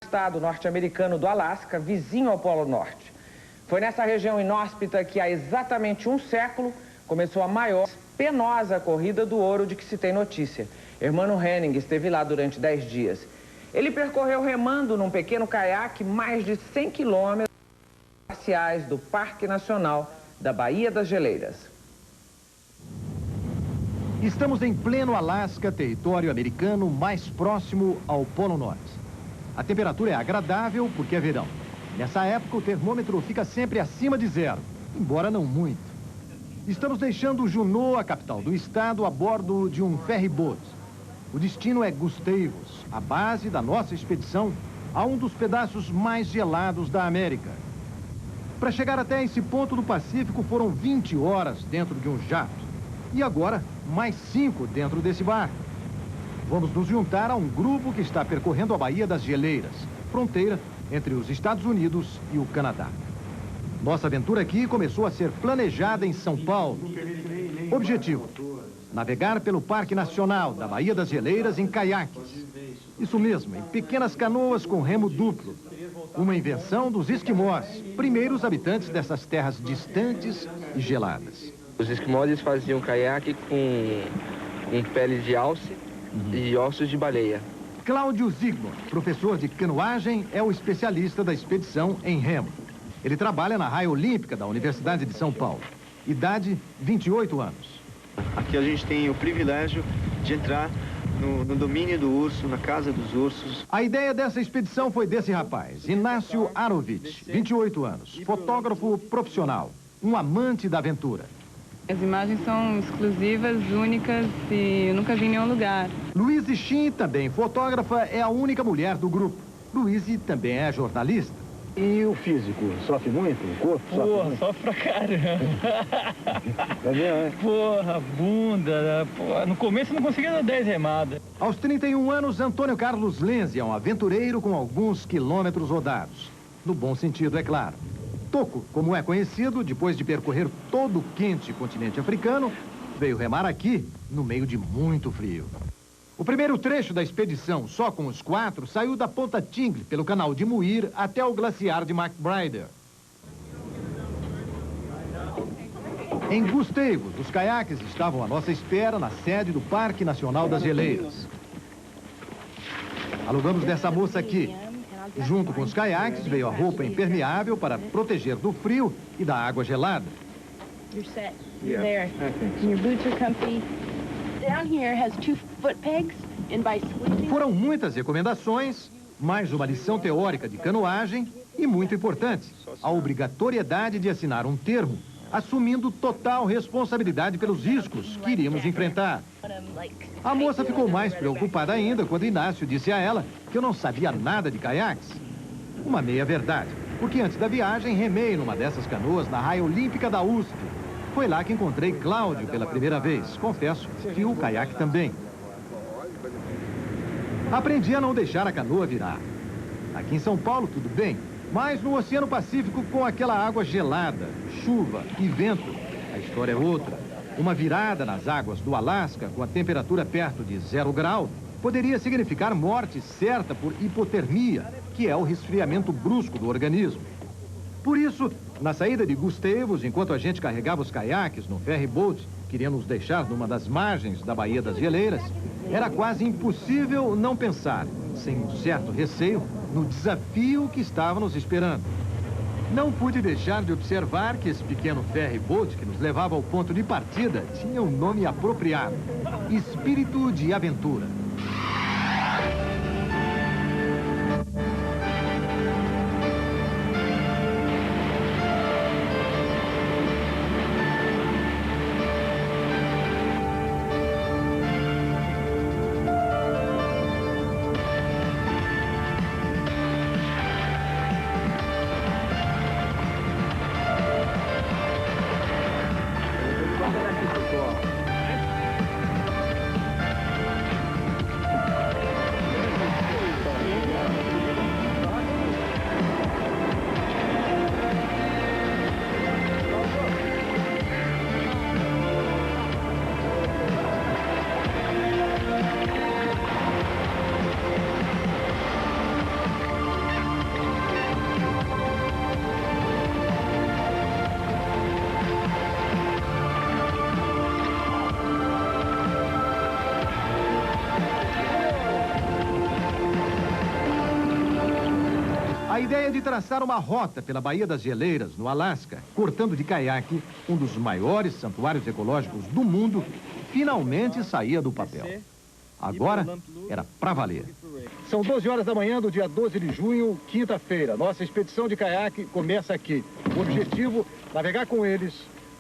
estado norte-americano do Alasca, vizinho ao Polo Norte. Foi nessa região inóspita que há exatamente um século começou a maior, penosa corrida do ouro de que se tem notícia. Hermano Henning esteve lá durante 10 dias. Ele percorreu remando num pequeno caiaque mais de 100 quilômetros parciais do Parque Nacional da Baía das Geleiras. Estamos em pleno Alasca, território americano mais próximo ao Polo Norte. A temperatura é agradável porque é verão. Nessa época, o termômetro fica sempre acima de zero, embora não muito. Estamos deixando Juneau, a capital do estado, a bordo de um ferryboat. O destino é Gustavus, a base da nossa expedição a um dos pedaços mais gelados da América. Para chegar até esse ponto do Pacífico foram 20 horas dentro de um jato. E agora, mais 5 dentro desse barco. Vamos nos juntar a um grupo que está percorrendo a Baía das Geleiras, fronteira entre os Estados Unidos e o Canadá. Nossa aventura aqui começou a ser planejada em São Paulo. Objetivo: navegar pelo Parque Nacional da Baía das Geleiras em caiaques. Isso mesmo, em pequenas canoas com remo duplo. Uma invenção dos esquimós, primeiros habitantes dessas terras distantes e geladas. Os esquimós faziam caiaque com pele de alce e ossos de baleia. Cláudio Zygmunt, professor de canoagem, é o especialista da expedição em remo. Ele trabalha na Raia Olímpica da Universidade de São Paulo. Idade, 28 anos. Aqui a gente tem o privilégio de entrar no domínio do urso, na casa dos ursos. A ideia dessa expedição foi desse rapaz, Inácio Arovitch, 28 anos, fotógrafo profissional, um amante da aventura. As imagens são exclusivas, únicas e eu nunca vi em nenhum lugar. Louise Shin, também fotógrafa, é a única mulher do grupo. Louise também é jornalista. E o físico? Sofre muito? O corpo sofre muito? Porra, sofre pra caramba. Tá vendo, né? Porra, bunda. Porra. No começo eu não conseguia dar 10 remadas. Aos 31 anos, Antônio Carlos Lenzi é um aventureiro com alguns quilômetros rodados. No bom sentido, é claro. Toco, como é conhecido, depois de percorrer todo o quente continente africano, veio remar aqui, no meio de muito frio. O primeiro trecho da expedição, só com os 4, saiu da Ponta Tingle, pelo canal de Muir, até o glaciar de McBride. Em Gustavus, os caiaques estavam à nossa espera na sede do Parque Nacional das Geleiras. Alugamos dessa moça aqui. Junto com os caiaques veio a roupa impermeável para proteger do frio e da água gelada. You're set. You're there. And your boots are comfy. Down here has 2 foot pegs, and by squeezing... Foram muitas recomendações, mais uma lição teórica de canoagem e, muito importante, a obrigatoriedade de assinar um termo assumindo total responsabilidade pelos riscos que iríamos enfrentar. A moça ficou mais preocupada ainda quando Inácio disse a ela que eu não sabia nada de caiaques. Uma meia-verdade, porque antes da viagem remei numa dessas canoas na Raia Olímpica da USP. Foi lá que encontrei Cláudio pela primeira vez. Confesso que o caiaque também. Aprendi a não deixar a canoa virar. Aqui em São Paulo tudo bem, mas no Oceano Pacífico com aquela água gelada, chuva e vento, a história é outra. Uma virada nas águas do Alasca com a temperatura perto de 0 grau poderia significar morte certa por hipotermia, que é o resfriamento brusco do organismo. Por isso, na saída de Gustavus, enquanto a gente carregava os caiaques no ferryboat, queria nos deixar numa das margens da Baía das Geleiras, era quase impossível não pensar, sem um certo receio, no desafio que estava nos esperando. Não pude deixar de observar que esse pequeno ferryboat que nos levava ao ponto de partida tinha um nome apropriado: Espírito de Aventura. A ideia de traçar uma rota pela Baía das Geleiras, no Alasca, cortando de caiaque, um dos maiores santuários ecológicos do mundo, finalmente saía do papel. Agora era pra valer. São 12 horas da manhã do dia 12 de junho, quinta-feira. Nossa expedição de caiaque começa aqui. O objetivo, navegar com eles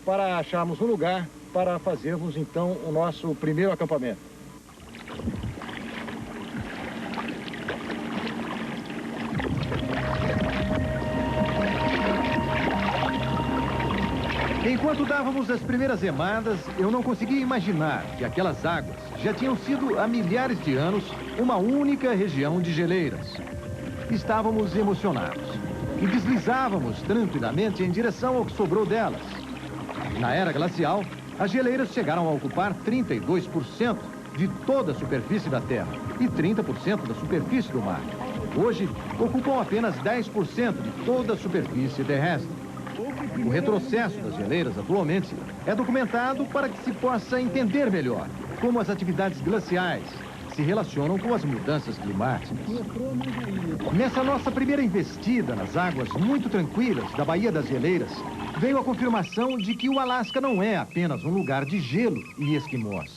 para acharmos um lugar para fazermos, então, o nosso primeiro acampamento. Enquanto dávamos as primeiras remadas, eu não conseguia imaginar que aquelas águas já tinham sido, há milhares de anos, uma única região de geleiras. Estávamos emocionados e deslizávamos tranquilamente em direção ao que sobrou delas. Na era glacial, as geleiras chegaram a ocupar 32% de toda a superfície da Terra e 30% da superfície do mar. Hoje, ocupam apenas 10% de toda a superfície terrestre. O retrocesso das geleiras atualmente é documentado para que se possa entender melhor como as atividades glaciais se relacionam com as mudanças climáticas. Nessa nossa primeira investida nas águas muito tranquilas da Baía das Geleiras, veio a confirmação de que o Alasca não é apenas um lugar de gelo e esquimós.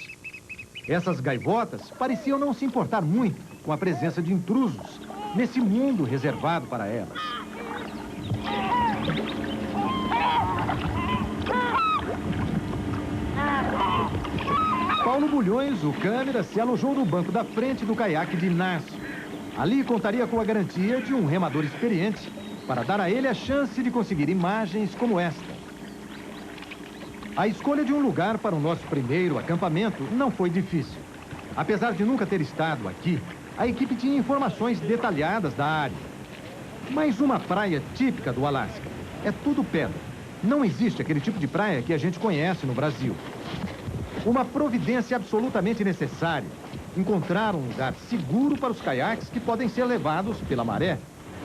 Essas gaivotas pareciam não se importar muito com a presença de intrusos nesse mundo reservado para elas. Paulo Bulhões, o câmera, se alojou no banco da frente do caiaque de Inácio. Ali contaria com a garantia de um remador experiente para dar a ele a chance de conseguir imagens como esta. A escolha de um lugar para o nosso primeiro acampamento não foi difícil. Apesar de nunca ter estado aqui, a equipe tinha informações detalhadas da área. Mas uma praia típica do Alasca é tudo pedra. Não existe aquele tipo de praia que a gente conhece no Brasil. Uma providência absolutamente necessária. Encontrar um lugar seguro para os caiaques que podem ser levados pela maré.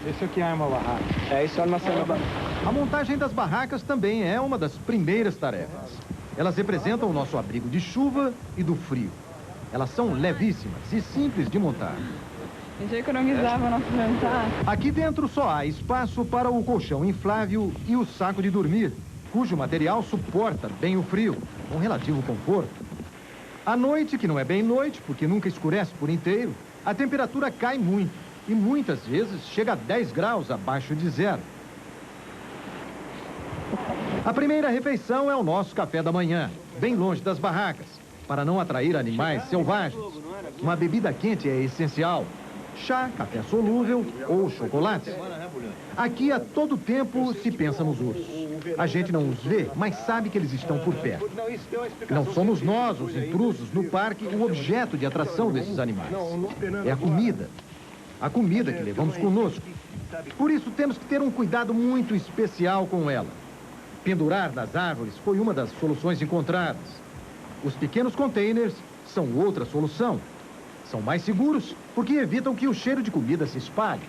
Esse aqui é uma barraca. Isso é uma barraca. A montagem das barracas também é uma das primeiras tarefas. Elas representam o nosso abrigo de chuva e do frio. Elas são levíssimas e simples de montar. A gente economizava nosso jantar. Aqui dentro só há espaço para o colchão inflável e o saco de dormir, cujo material suporta bem o frio, com relativo conforto. À noite, que não é bem noite, porque nunca escurece por inteiro, a temperatura cai muito e muitas vezes chega a 10 graus abaixo de zero. A primeira refeição é o nosso café da manhã, bem longe das barracas, para não atrair animais selvagens. Uma bebida quente é essencial. Chá, café solúvel ou chocolate. Aqui a todo tempo se pensa nos ursos. A gente não os vê, mas sabe que eles estão por perto. Não somos nós, os intrusos, no parque, o objeto de atração desses animais. É a comida. A comida que levamos conosco. Por isso temos que ter um cuidado muito especial com ela. Pendurar nas árvores foi uma das soluções encontradas. Os pequenos containers são outra solução. São mais seguros porque evitam que o cheiro de comida se espalhe.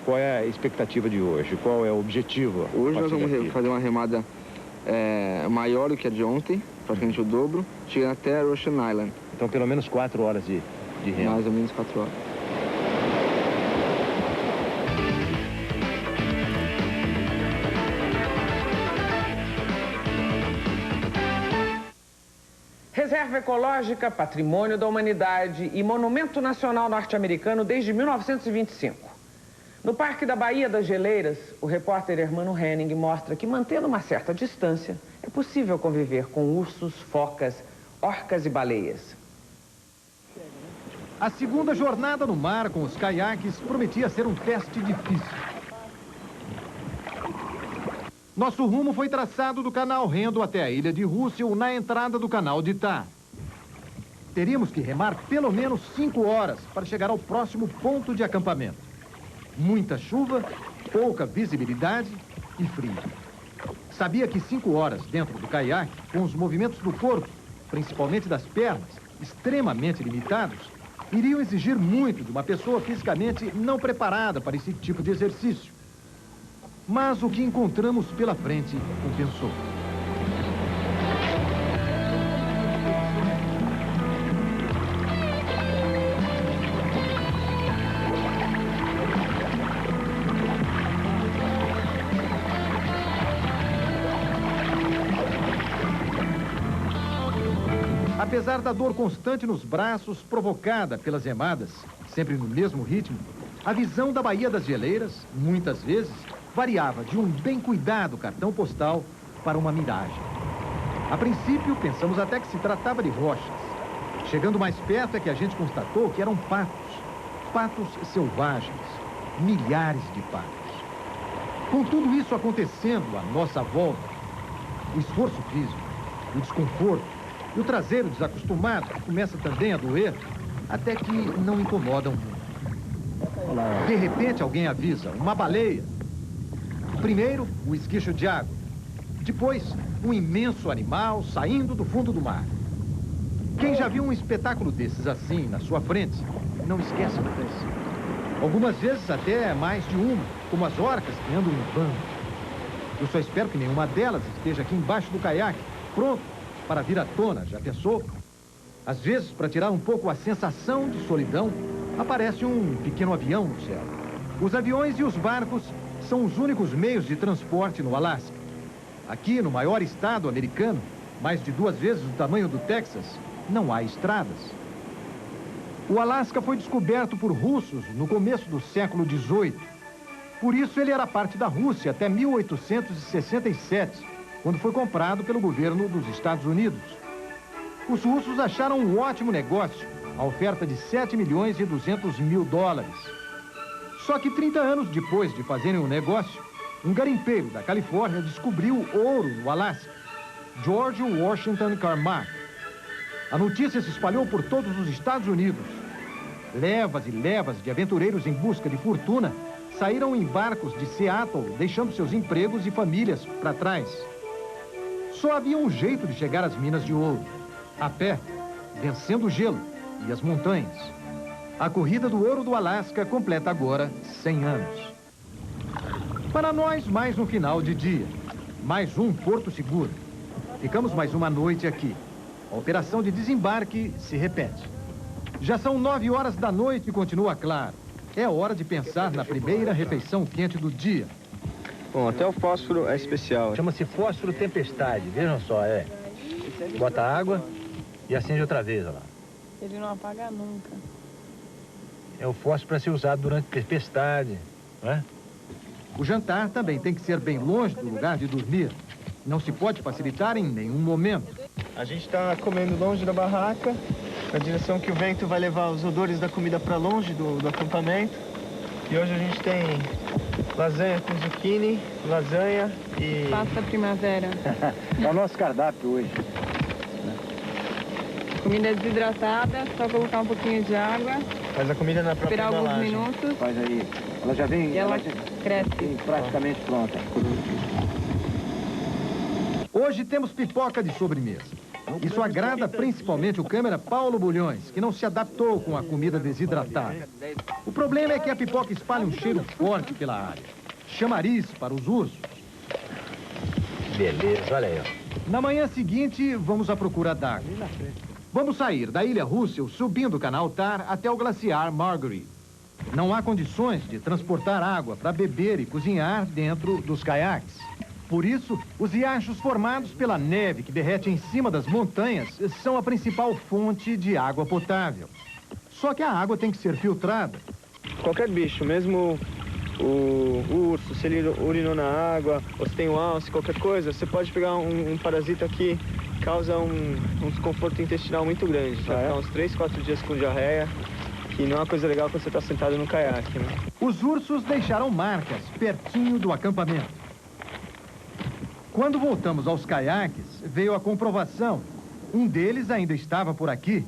Qual é a expectativa de hoje? Qual é o objetivo? Hoje nós vamos fazer uma remada maior do que a de ontem, praticamente o dobro, chegando até Ocean Island. Então, pelo menos 4 horas de remo. Mais ou menos 4 horas. Reserva Ecológica, Patrimônio da Humanidade e Monumento Nacional Norte-Americano desde 1925. No Parque da Baía das Geleiras, o repórter Hermano Henning mostra que, mantendo uma certa distância, é possível conviver com ursos, focas, orcas e baleias. A segunda jornada no mar com os caiaques prometia ser um teste difícil. Nosso rumo foi traçado do canal Rendo até a ilha de Russell, na entrada do canal de Itá. Teríamos que remar pelo menos 5 horas para chegar ao próximo ponto de acampamento. Muita chuva, pouca visibilidade e frio. Sabia que 5 horas dentro do caiaque, com os movimentos do corpo, principalmente das pernas, extremamente limitados, iriam exigir muito de uma pessoa fisicamente não preparada para esse tipo de exercício. Mas o que encontramos pela frente compensou. Apesar da dor constante nos braços provocada pelas remadas, sempre no mesmo ritmo, a visão da Baía das Geleiras, muitas vezes, variava de um bem cuidado cartão postal para uma miragem. A princípio, pensamos até que se tratava de rochas. Chegando mais perto é que a gente constatou que eram patos selvagens, milhares de patos. Com tudo isso acontecendo à nossa volta, o esforço físico, o desconforto e o traseiro desacostumado começa também a doer, até que não incomodam muito. De repente alguém avisa, uma baleia. Primeiro, o esguicho de água. Depois, um imenso animal saindo do fundo do mar. Quem já viu um espetáculo desses assim na sua frente, não esquece mais. Algumas vezes até mais de uma, como as orcas que andam em bando. Eu só espero que nenhuma delas esteja aqui embaixo do caiaque, pronto para vir à tona, já pensou? Às vezes, para tirar um pouco a sensação de solidão, aparece um pequeno avião no céu. Os aviões e os barcos são os únicos meios de transporte no Alasca. Aqui, no maior estado americano, mais de 2 vezes o tamanho do Texas, não há estradas. O Alasca foi descoberto por russos no começo do século XVIII. Por isso, ele era parte da Rússia até 1867, quando foi comprado pelo governo dos Estados Unidos. Os russos acharam um ótimo negócio, a oferta de $7.2 mil. Só que 30 anos depois de fazerem o negócio, um garimpeiro da Califórnia descobriu ouro no Alasca, George Washington Carmack. A notícia se espalhou por todos os Estados Unidos. Levas e levas de aventureiros em busca de fortuna saíram em barcos de Seattle, deixando seus empregos e famílias para trás. Só havia um jeito de chegar às minas de ouro: a pé, vencendo o gelo e as montanhas. A corrida do ouro do Alasca completa agora 100 anos. Para nós, mais um final de dia. Mais um porto seguro. Ficamos mais uma noite aqui. A operação de desembarque se repete. Já são 9 horas da noite e continua claro. É hora de pensar na primeira refeição quente do dia. Bom, até o fósforo é especial. Chama-se fósforo tempestade, vejam só, Bota água e acende outra vez, olha lá. Ele não apaga nunca. É o fósforo para ser usado durante tempestade, não é? O jantar também tem que ser bem longe do lugar de dormir. Não se pode facilitar em nenhum momento. A gente está comendo longe da barraca, na direção que o vento vai levar os odores da comida para longe do acampamento. E hoje a gente tem lasanha com zucchini, lasanha e... Pasta primavera. É o nosso cardápio hoje. Comida desidratada, só colocar um pouquinho de água. Faz a comida na própria Esperar alguns embalagem. minutos. Faz aí. Ela já vem... E ela já cresce. vem praticamente pronta. Hoje temos pipoca de sobremesa. Isso agrada principalmente o câmera Paulo Bulhões, que não se adaptou com a comida desidratada. O problema é que a pipoca espalha um cheiro forte pela área. Chamariz para os ursos. Beleza, olha aí, ó. Na manhã seguinte, vamos à procura d'água. Vamos sair da Ilha Russell, subindo o canal Tar até o glaciar Marguerite. Não há condições de transportar água para beber e cozinhar dentro dos caiaques. Por isso, os riachos formados pela neve que derrete em cima das montanhas são a principal fonte de água potável. Só que a água tem que ser filtrada. Qualquer bicho, mesmo o urso, se ele urinou na água, ou se tem um alce, qualquer coisa, você pode pegar um parasita que causa um desconforto intestinal muito grande. Vai ficar uns 3, 4 dias com diarreia, que não é uma coisa legal quando você está sentado no caiaque, né? Os ursos deixaram marcas pertinho do acampamento. Quando voltamos aos caiaques, veio a comprovação. Um deles ainda estava por aqui.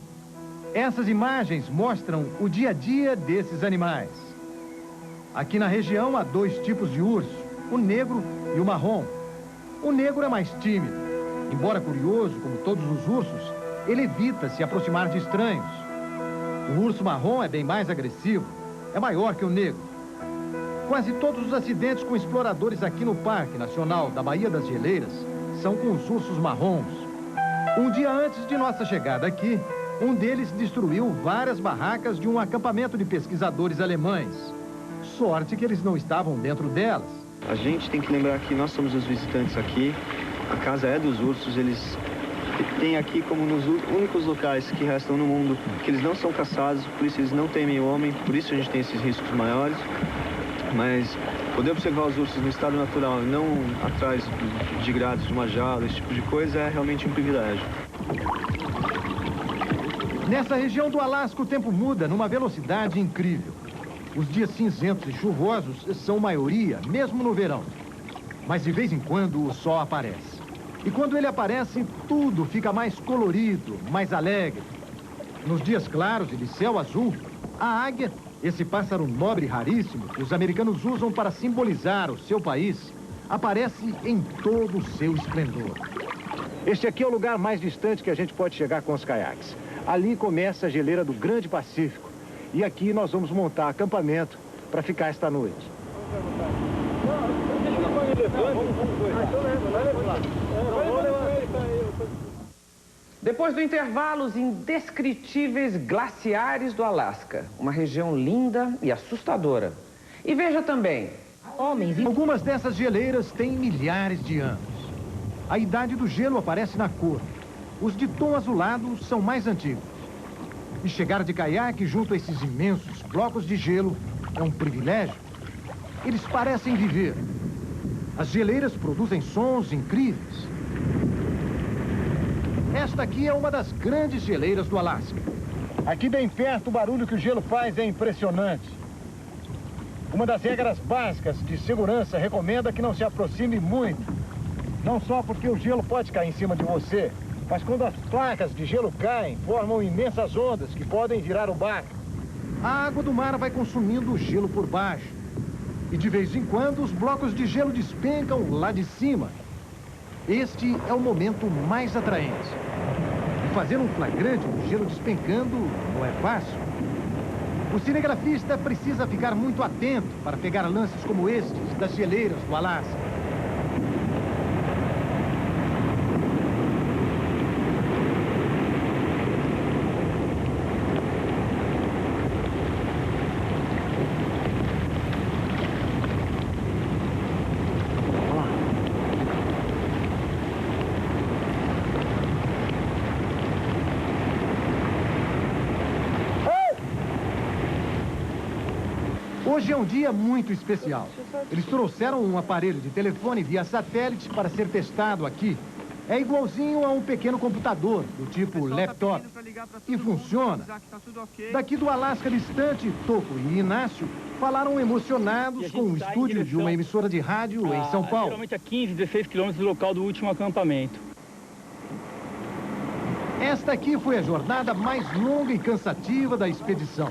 Essas imagens mostram o dia a dia desses animais. Aqui na região há 2 tipos de urso, o negro e o marrom. O negro é mais tímido. Embora curioso, como todos os ursos, ele evita se aproximar de estranhos. O urso marrom é bem mais agressivo. É maior que o negro. Quase todos os acidentes com exploradores aqui no Parque Nacional da Baía das Geleiras são com os ursos marrons. Um dia antes de nossa chegada aqui, um deles destruiu várias barracas de um acampamento de pesquisadores alemães. Sorte que eles não estavam dentro delas. A gente tem que lembrar que nós somos os visitantes aqui, a casa é dos ursos, eles E tem aqui como nos únicos locais que restam no mundo que eles não são caçados, por isso eles não temem o homem, por isso a gente tem esses riscos maiores. Mas poder observar os ursos no estado natural, não atrás de grades de uma jaula, esse tipo de coisa, é realmente um privilégio. Nessa região do Alasca, o tempo muda numa velocidade incrível. Os dias cinzentos e chuvosos são maioria, mesmo no verão. Mas de vez em quando o sol aparece. E quando ele aparece, tudo fica mais colorido, mais alegre. Nos dias claros e de céu azul, a águia, esse pássaro nobre e raríssimo que os americanos usam para simbolizar o seu país, aparece em todo o seu esplendor. Este aqui é o lugar mais distante que a gente pode chegar com os caiaques. Ali começa a geleira do Grande Pacífico. E aqui nós vamos montar acampamento para ficar esta noite. Depois do intervalo, os indescritíveis glaciares do Alasca. Uma região linda e assustadora. E veja também... Algumas dessas geleiras têm milhares de anos. A idade do gelo aparece na cor. Os de tom azulado são mais antigos. E chegar de caiaque junto a esses imensos blocos de gelo é um privilégio. Eles parecem viver. As geleiras produzem sons incríveis. Esta aqui é uma das grandes geleiras do Alasca. Aqui bem perto, o barulho que o gelo faz é impressionante. Uma das regras básicas de segurança recomenda que não se aproxime muito. Não só porque o gelo pode cair em cima de você, mas quando as placas de gelo caem, formam imensas ondas que podem virar o barco. A água do mar vai consumindo o gelo por baixo. E de vez em quando, os blocos de gelo despencam lá de cima. Este é o momento mais atraente. E fazer um flagrante do gelo despencando não é fácil. O cinegrafista precisa ficar muito atento para pegar lances como estes das geleiras do Alasca. Hoje é um dia muito especial. Eles trouxeram um aparelho de telefone via satélite para ser testado aqui. É igualzinho a um pequeno computador, do tipo laptop. E funciona. Daqui do Alasca distante, Toco e Inácio falaram emocionados com o estúdio de uma emissora de rádio em São Paulo. Geralmente a 15, 16 quilômetros do local do último acampamento. Esta aqui foi a jornada mais longa e cansativa da expedição.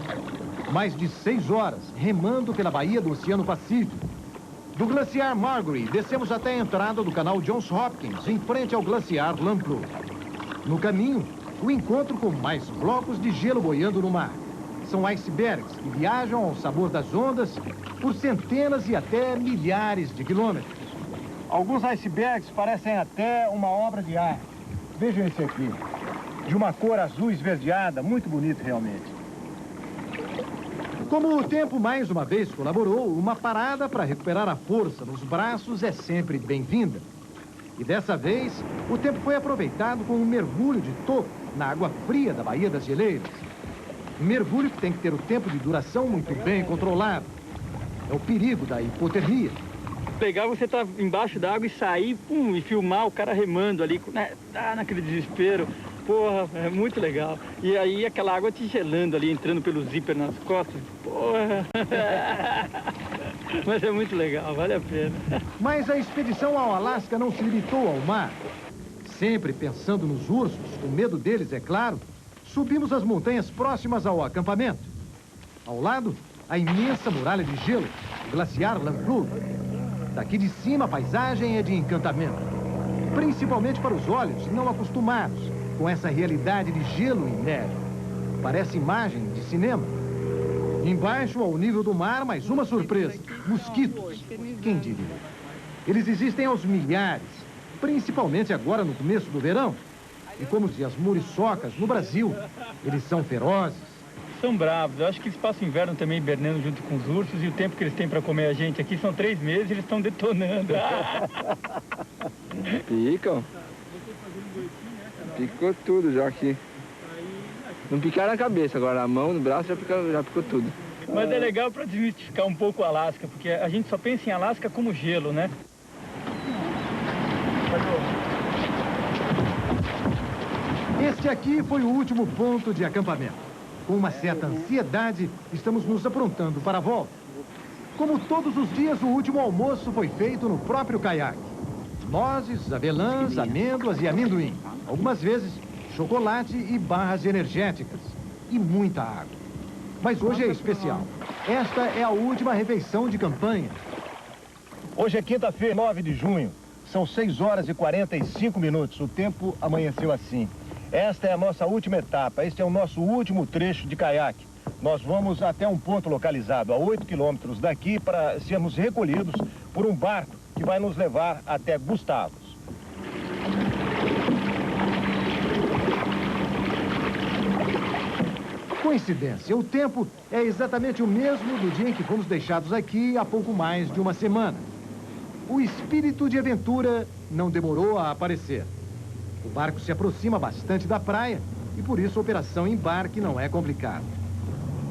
Mais de 6 horas, remando pela baía do Oceano Pacífico. Do glaciar Margery, descemos até a entrada do canal Johns Hopkins, em frente ao glaciar Lamplugh. No caminho, o encontro com mais blocos de gelo boiando no mar. São icebergs que viajam ao sabor das ondas por centenas e até milhares de quilômetros. Alguns icebergs parecem até uma obra de arte. Vejam esse aqui, de uma cor azul esverdeada, muito bonito realmente. Como o tempo mais uma vez colaborou, uma parada para recuperar a força nos braços é sempre bem-vinda. E dessa vez, o tempo foi aproveitado com um mergulho de Toco na água fria da Baía das Geleiras. Um mergulho que tem que ter o tempo de duração muito bem controlado. É o perigo da hipotermia. Legal você estar embaixo da água e sair, e filmar o cara remando ali, né? Naquele desespero. Porra, é muito legal. E aí aquela água te gelando ali, entrando pelo zíper nas costas. Porra. Mas é muito legal, vale a pena. Mas a expedição ao Alasca não se limitou ao mar. Sempre pensando nos ursos, com medo deles, é claro, subimos as montanhas próximas ao acampamento. Ao lado, a imensa muralha de gelo, o glaciar Lamplugh. Daqui de cima, a paisagem é de encantamento. Principalmente para os olhos não acostumados com essa realidade de gelo e neve. Parece imagem de cinema. Embaixo, ao nível do mar, mais uma surpresa. Mosquitos. Quem diria? Eles existem aos milhares, principalmente agora no começo do verão. E como se as muriçocas no Brasil, eles são ferozes. São bravos. Eu acho que eles passam o inverno também hibernando junto com os ursos, e o tempo que eles têm para comer a gente aqui são 3 meses e eles estão detonando. Ficam. Picou tudo já aqui. Não picaram na cabeça, agora a mão, no braço já picou tudo. Mas é legal para desmistificar um pouco o Alasca, porque a gente só pensa em Alasca como gelo, né? Este aqui foi o último ponto de acampamento. Com uma certa ansiedade, estamos nos aprontando para a volta. Como todos os dias, o último almoço foi feito no próprio caiaque. Nozes, avelãs, amêndoas e amendoim. Algumas vezes, chocolate e barras energéticas. E muita água. Mas hoje é especial. Esta é a última refeição de campanha. Hoje é quinta-feira, 9 de junho. São 6 horas e 45 minutos. O tempo amanheceu assim. Esta é a nossa última etapa. Este é o nosso último trecho de caiaque. Nós vamos até um ponto localizado a 8 quilômetros daqui para sermos recolhidos por um barco que vai nos levar até Gustavus. Coincidência, o tempo é exatamente o mesmo do dia em que fomos deixados aqui há pouco mais de uma semana. O espírito de aventura não demorou a aparecer. O barco se aproxima bastante da praia e por isso a operação embarque não é complicada.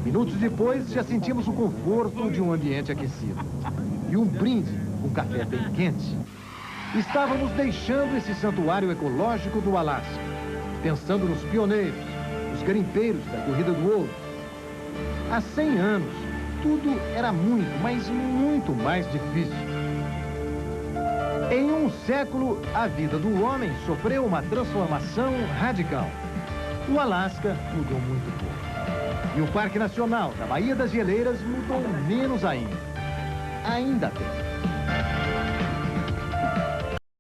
Minutos depois já sentimos o conforto de um ambiente aquecido e um brinde com café bem quente. Estávamos deixando esse santuário ecológico do Alasca, pensando nos pioneiros, os garimpeiros da Corrida do Ouro. Há 100 anos, tudo era muito, mas muito mais difícil. Em um século, a vida do homem sofreu uma transformação radical. O Alasca mudou muito pouco. E o Parque Nacional da Baía das Geleiras mudou menos ainda. Ainda bem.